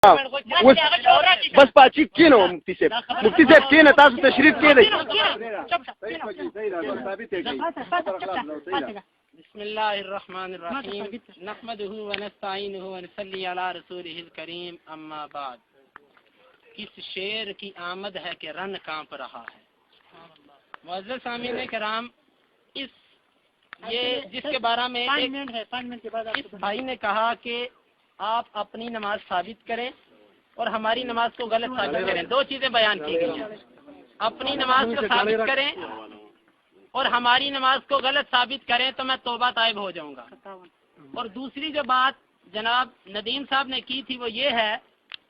بس پاچی کینو مفتی صاحب کینه تاسو تشریف کینئ. بسم اللہ الرحمن الرحیم نحمده ونستعینه ونصلی علی رسوله الکریم اما بعد. کس شیر کی آمد ہے کہ رن کانپ رہا ہے. معزز سامعین کرام، یہ جس کے بارے میں اس بھائی نے کہا کہ آپ اپنی نماز ثابت کریں اور ہماری نماز کو غلط ثابت کریں. دو چیزیں بیان کی گئی ہیں. اپنی نماز کو ثابت کریں اور ہماری نماز کو غلط ثابت کریں تو میں توبہ طائب ہو جاؤں گا. اور دوسری جو بات جناب ندیم صاحب نے کی تھی وہ یہ ہے،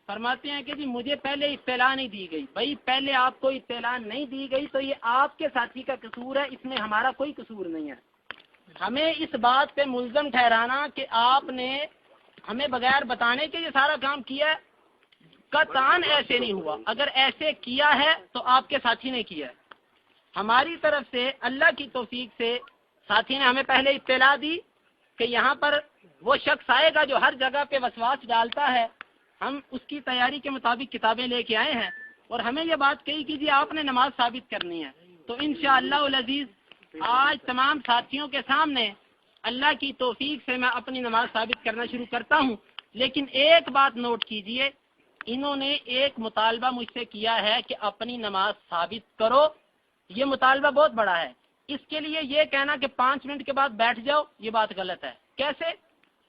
فرماتے ہیں کہ جی مجھے پہلے اطلاع نہیں دی گئی. بھائی پہلے آپ کو اطلاع نہیں دی گئی تو یہ آپ کے ساتھی کا قصور ہے، اس میں ہمارا کوئی قصور نہیں ہے. ہمیں اس بات پہ ملزم ٹھہرانا کہ آپ نے ہمیں بغیر بتانے کے یہ سارا کام کیا ہے، قطعاً ایسے نہیں ہوا. اگر ایسے کیا ہے تو آپ کے ساتھی نے کیا ہے. ہماری طرف سے اللہ کی توفیق سے ساتھی نے ہمیں پہلے اطلاع دی کہ یہاں پر وہ شخص آئے گا جو ہر جگہ پہ وسواس ڈالتا ہے. ہم اس کی تیاری کے مطابق کتابیں لے کے آئے ہیں اور ہمیں یہ بات کہی کہ جی آپ نے نماز ثابت کرنی ہے. تو انشاءاللہ العزیز آج تمام ساتھیوں کے سامنے اللہ کی توفیق سے میں اپنی نماز ثابت کرنا شروع کرتا ہوں. لیکن ایک بات نوٹ کیجئے، انہوں نے ایک مطالبہ مجھ سے کیا ہے کہ اپنی نماز ثابت کرو. یہ مطالبہ بہت بڑا ہے. اس کے لیے یہ کہنا کہ 5 منٹ کے بعد بیٹھ جاؤ، یہ بات غلط ہے. کیسے؟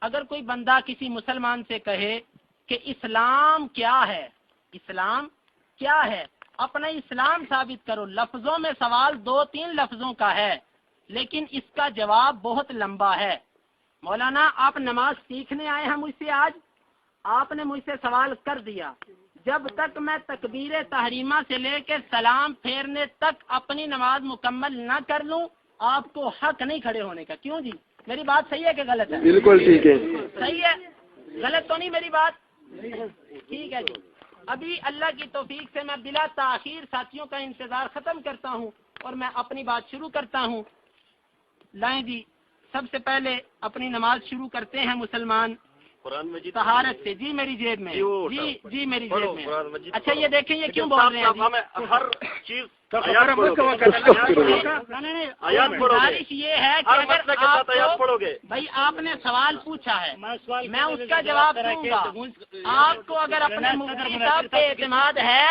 اگر کوئی بندہ کسی مسلمان سے کہے کہ اسلام کیا ہے، اسلام کیا ہے، اپنا اسلام ثابت کرو. لفظوں میں سوال 2-3 لفظوں کا ہے لیکن اس کا جواب بہت لمبا ہے. مولانا آپ نماز سیکھنے آئے ہیں مجھ سے، آج آپ نے مجھ سے سوال کر دیا. جب تک میں تکبیر تحریمہ سے لے کے سلام پھیرنے تک اپنی نماز مکمل نہ کر لوں آپ کو حق نہیں کھڑے ہونے کا. کیوں جی؟ میری بات صحیح ہے کہ غلط ہے؟ بالکل ٹھیک ہے. صحیح ہے، غلط تو نہیں میری بات؟ ٹھیک ہے جی. ابھی اللہ کی توفیق سے میں بلا تاخیر ساتھیوں کا انتظار ختم کرتا ہوں اور میں اپنی بات شروع کرتا ہوں. لائیں جی، سب سے پہلے اپنی نماز شروع کرتے ہیں مسلمان طہارت سے. جی میری جیب میں، جی میری جیب میں. اچھا یہ دیکھیں یہ کیوں بول رہے ہیں؟ ہر چیز گزارش یہ ہے کہ اگر بھائی آپ نے سوال پوچھا ہے میں اس کا جواب دوں گا. آپ کو اگر اپنے مفتی صاحب پہ اعتماد ہے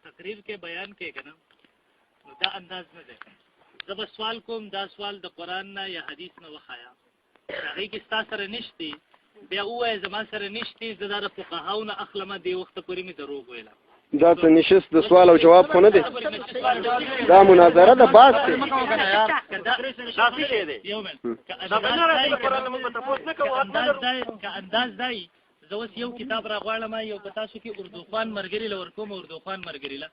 تقریر کے بیان کے نا دا انداز میں دیکھیں. جب سوال کو دا سوال دا قرآن نہ یا حدیث نہ وخایا هغه کې ستا سره نشتی بیا وای زما سره نشتی زدار فقهاو نه اخلمه دی وخت پورې می دروغ ویلا. دا ته نشست د سوال او جواب خو نه دی، دا مناظره ده، باز دی. انداز دی زوس یو کتاب را غواړم یو پتا شو کې اردو خوان مرګری لور کوم اردو خوان مرګری لا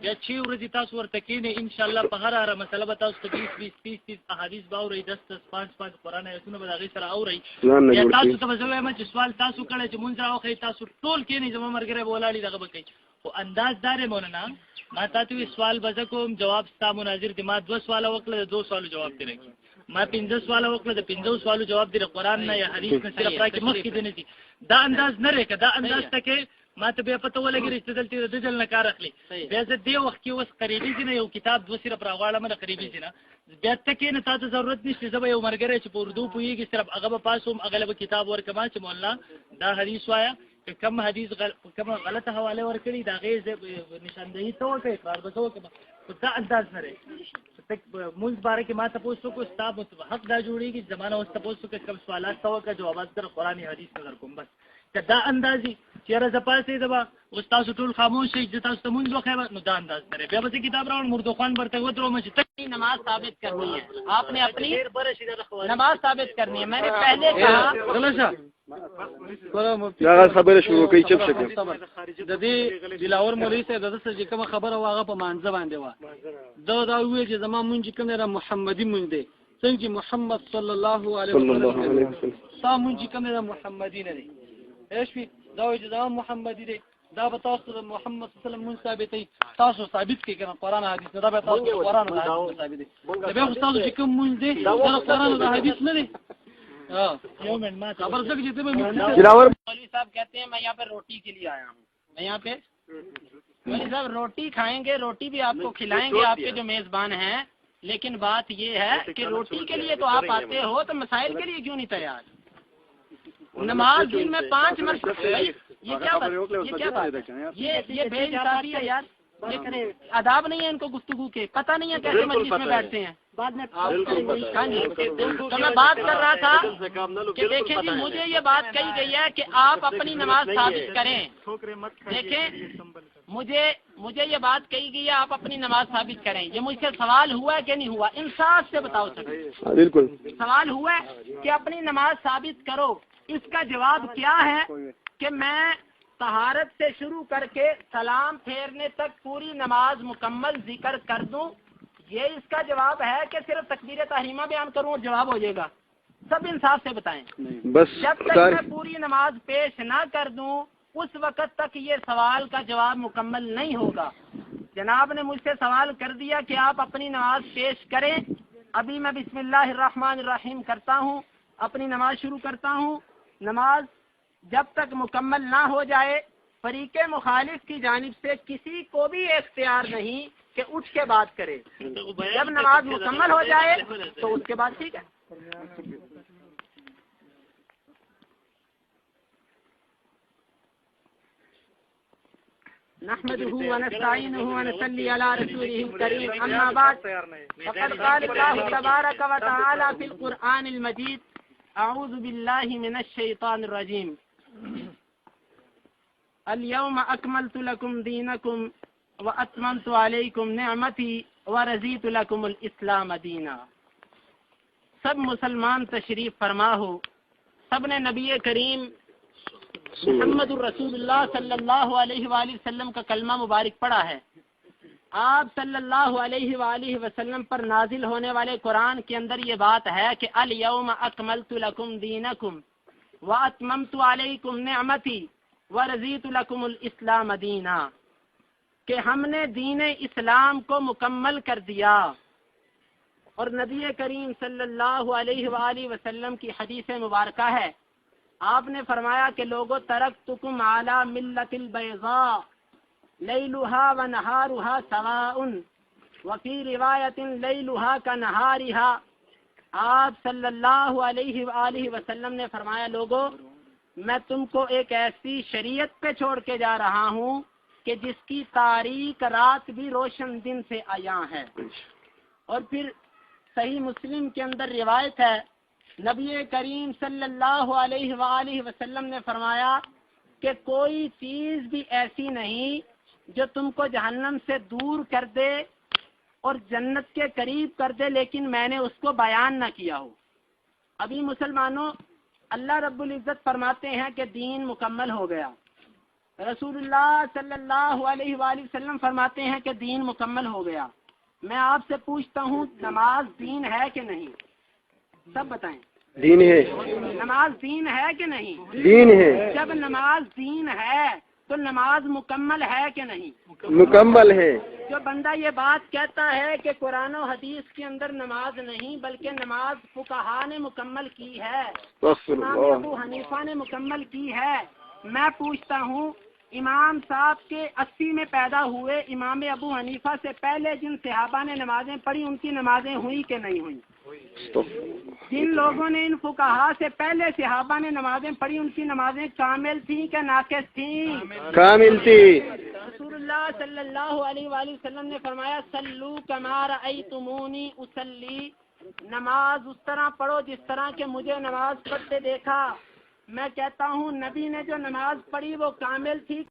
بیا چې ورځی تاسو ورته کینې ان شاء الله په هر هر مسله به تاسو 20 احادیث باوري 10-5 قرآن ایتونه به هغه سره اوري. یا تاسو ته زوی ما چې سوال تاسو کړی چې مونږ راوخی تاسو ټول کینې زما مرګره بولاړي دغه بکی او انداز دار مولانا ما تاسو سوال بز کوم جواب ستا مناظر دي ما 2 سوال وکړه 2 سوال جواب دی ما 15 سوال وکړه د 15 سوال جواب دی قرآن نه یا حدیث نه صرف راکې مخ کې دي. دا انداز نه رکه دا انداز ته ما ته به پته ولګی چې دلته د دجل نه کار اخلي. بیا زه دی وخت کې اوس قریبي دي نه یو کتاب 2 صرف راغواړم نه قریبي دي نه بیا ته کې نه تاسو ضرورت نشته زه یو مرګره چې په اردو پوېږي صرف هغه به پاسوم هغه به کتاب ورکما چې مولانا دا حدیث وایا کم حدیث کم غلطه حواله ورکړي دا غي نشاندهي تو کوي کار به تو کوي دا انداز نه لري. تک مونږ باره کې ما تاسو کو استاد حق دا جوړیږي زمانہ اوس تاسو کې کم سوالات تو کا جوابات در قرآنی حدیث نظر کوم بس دا اندازي چیرې زپاسې دبا استاد ټول خاموش شي چې تاسو مونږ وخه نو دا انداز لري. بیا به کتاب راوړ مردو خان برته ودرو مې چې نماز ثابت کرنی ہے. آپ نے اپنی نماز ثابت کرنی ہے. میں نے پہلے کہا دا خبره شروع کوي چپ شکل د دې دلاور مولوی سے د څه کوم خبره واغه په مانځ باندې وا دا وی چې زما مونږ کوم را محمدي مونږ دی څنګه محمد صلی الله علیه وسلم سا مونږ کوم را محمدی نه دی ايش في دا وی چې زما محمدي دی دا به تاسو محمد صلی الله علیه وسلم مونږ ثابتوي تاسو ثابت کړئ کنه قرآن او حدیث دا به تاسو قرآن او حدیث ثابت دي دا به تاسو چې کوم مونږ دي دا قرآن او حدیث نه دي یو منټ ما خبر څه چې ته مولوی صاحب کہتے ہیں میں یہاں پہ روٹی کے لیے آیا ہوں. میں یہاں پہ مولوی صاحب روٹی کھائیں گے, روٹی بھی آپ کو کھلائیں گے, آپ کے جو میزبان ہیں, لیکن بات یہ ہے کہ روٹی کے لیے تو آپ آتے ہو تو مسائل کے لیے کیوں نہیں تیار؟ نماز دن میں 5 مرتبہ, یہ کیا بات ہے؟ یہ بے انصافی ہے یار. آداب نہیں ہے ان کو گفتگو کے, پتہ نہیں ہے کیسے مجلس میں بیٹھتے ہیں. بعد میں ہاں جی, تو میں بات کر رہا تھا کہ دیکھیں جی مجھے یہ بات کہی گئی ہے کہ آپ اپنی نماز ثابت کریں. دیکھیں مجھے یہ بات کہی گئی ہے آپ اپنی نماز ثابت کریں. یہ مجھ سے سوال ہوا ہے کہ نہیں ہوا؟ انصاف سے بتاؤ سکتے. بالکل سوال ہوا ہے کہ اپنی نماز ثابت کرو. اس کا جواب کیا ہے کہ میں طہارت سے شروع کر کے سلام پھیرنے تک پوری نماز مکمل ذکر کر دوں. یہ اس کا جواب ہے کہ صرف تکبیر تحریمہ بیان کروں اور جواب ہو جائے گا؟ سب انصاف سے بتائیں. بس جب تک میں پوری نماز پیش نہ کر دوں اس وقت تک یہ سوال کا جواب مکمل نہیں ہوگا. جناب نے مجھ سے سوال کر دیا کہ آپ اپنی نماز پیش کریں. ابھی میں بسم اللہ الرحمن الرحیم کرتا ہوں, اپنی نماز شروع کرتا ہوں. نماز جب تک مکمل نہ ہو جائے فریق مخالف کی جانب سے کسی کو بھی اختیار نہیں کہ اٹھ کے بات کرے. جب نماز مکمل ہو جائے تو اس کے بعد ٹھیک ہے. نحمده ونستعينه ونصلي على رسوله الكريم. أما بعد فقد قال الله تبارك وتعالى في القرآن المجيد أعوذ بالله من الشيطان الرجيم اليوم أكملت لكم دينكم وأتممت عليكم نعمتي ورضيت لكم الإسلام دينا. سب مسلمان تشریف فرما ہو, سب نے نبی کریم محمد الرسول اللہ صلی اللہ علیہ وآلہ وسلم کا کلمہ مبارک پڑھا ہے. آپ صلی اللہ علیہ وآلہ وسلم پر نازل ہونے والے قرآن کے اندر یہ بات ہے کہ الیوم اکملت لکم دینکم واتممت علیکم نعمتی ورضیت لکم الاسلام دینا, کہ ہم نے دین اسلام کو مکمل کر دیا. اور نبی کریم صلی اللہ علیہ وآلہ وسلم کی حدیث مبارکہ ہے, آپ نے فرمایا کہ لوگوں ترکتکم علی ملت البیضاء لیلها ونہارها سواء وفی روایت لیلها کنہارها. آپ صلی اللہ علیہ وآلہ وسلم نے فرمایا لوگوں میں تم کو ایک ایسی شریعت پہ چھوڑ کے جا رہا ہوں کہ جس کی تاریک رات بھی روشن دن سے عیاں ہے. اور پھر صحیح مسلم کے اندر روایت ہے, نبی کریم صلی اللہ علیہ وآلہ وسلم نے فرمایا کہ کوئی چیز بھی ایسی نہیں جو تم کو جہنم سے دور کر دے اور جنت کے قریب کر دے لیکن میں نے اس کو بیان نہ کیا ہو. ابھی مسلمانوں اللہ رب العزت فرماتے ہیں کہ دین مکمل ہو گیا. رسول اللہ صلی اللہ علیہ وآلہ وسلم فرماتے ہیں کہ دین مکمل ہو گیا. میں آپ سے پوچھتا ہوں نماز دین ہے کہ نہیں؟ سب بتائیں. دین ہے. نماز دین ہے کہ نہیں؟ دین ہے. جب نماز دین ہے تو نماز مکمل ہے کہ نہیں؟ مکمل ہے. جو بندہ یہ بات کہتا ہے کہ قرآن و حدیث کے اندر نماز نہیں بلکہ نماز فقہا نے مکمل کی ہے, امام ابو حنیفہ نے مکمل کی ہے, میں پوچھتا ہوں امام صاحب کے 80 میں پیدا ہوئے امام ابو حنیفہ سے پہلے جن صحابہ نے نمازیں پڑھی ان کی نمازیں ہوئی کہ نہیں ہوئی؟ جن لوگوں نے ان فقہا سے پہلے صحابہ نے نمازیں پڑھی ان کی نمازیں کامل تھیں کہ ناقص تھیں؟ کامل تھی. رسول اللہ صلی اللہ علیہ وآلہ وسلم نے فرمایا صلو کما رأیتمونی اصلی, نماز اس طرح پڑھو جس طرح کہ مجھے نماز پڑھتے دیکھا. میں کہتا ہوں نبی نے جو نماز پڑھی وہ کامل تھی